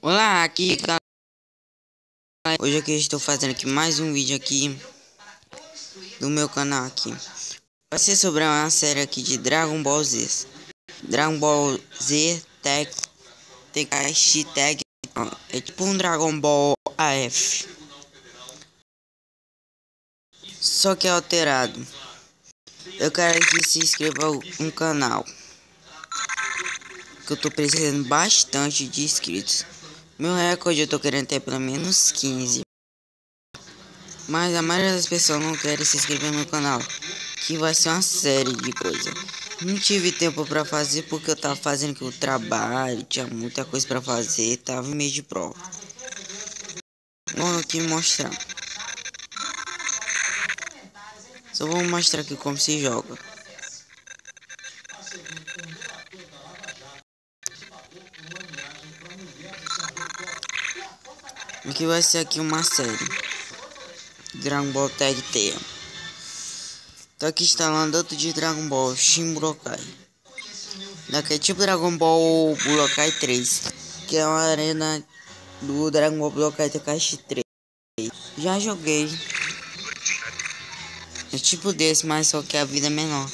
Olá, aqui galera. Hoje aqui eu estou fazendo aqui mais um vídeo aqui do meu canal aqui. Vai ser sobre uma série aqui de Dragon Ball Z. Dragon Ball Z Tag. É tipo um Dragon Ball AF. Só que é alterado. Eu quero que se inscreva no canal, que eu tô precisando bastante de inscritos. Meu recorde eu tô querendo ter pelo menos 15. Mas a maioria das pessoas não querem se inscrever no canal, que vai ser uma série de coisas. Não tive tempo pra fazer porque eu tava fazendo que o trabalho, tinha muita coisa pra fazer, tava em meio de prova. Vou aqui mostrar. Só vou mostrar aqui como se joga. Aqui vai ser aqui uma série Dragon Ball Tag Team. Tô aqui instalando outro de Dragon Ball Shin Budokai. Daqui é tipo Dragon Ball Budokai 3, que é uma arena do Dragon Ball Budokai Tenkaichi 3. Já joguei. É tipo desse, mas só que a vida é menor.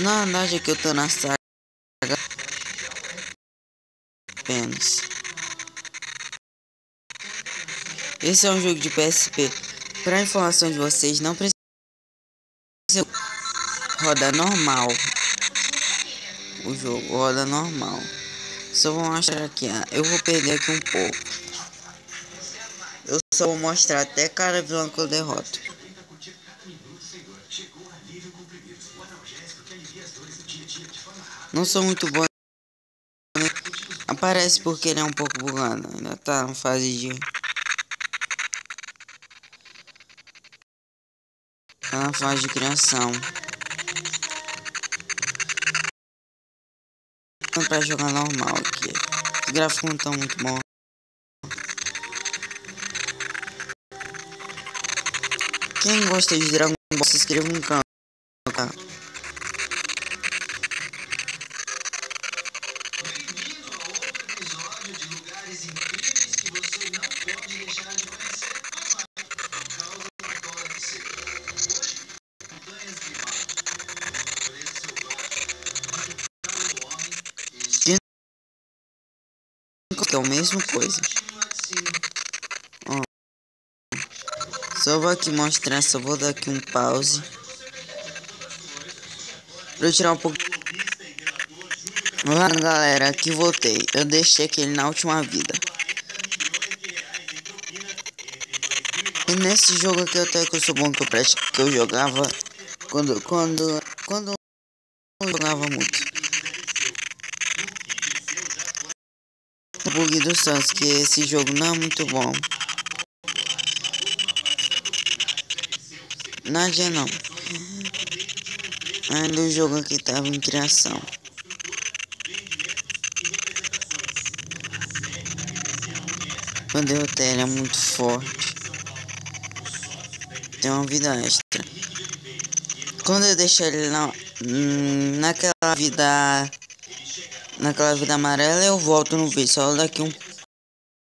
Na verdade é que eu tô na saga apenas. Esse é um jogo de PSP. Para informação de vocês, não precisa rodar normal. O jogo roda normal. Só vou mostrar aqui. Eu vou perder aqui um pouco. Eu só vou mostrar até cada vilão que eu derroto. Não sou muito bom. Aparece porque ele é um pouco bugado. Ainda tá na fase de... Tá na fase de criação. Pra jogar normal aqui. Os gráficos não estão muito bons. Quem gosta de Dragon Ball, se inscreva no canal. Tá? Que é a mesma coisa. Ó, só vou aqui mostrar, só vou dar aqui um pause pra eu tirar um pouco. Olá galera, aqui voltei. Eu deixei aquele na última vida. E nesse jogo aqui até que eu sou bom, que eu jogava quando eu jogava muito. O bug do Sans, que esse jogo não é muito bom. Nada não. Ainda o jogo aqui tava em criação. Quando eu tenho ele é muito forte. Tem uma vida extra. Quando eu deixar ele naquela vida amarela, eu volto no vídeo. Só daqui um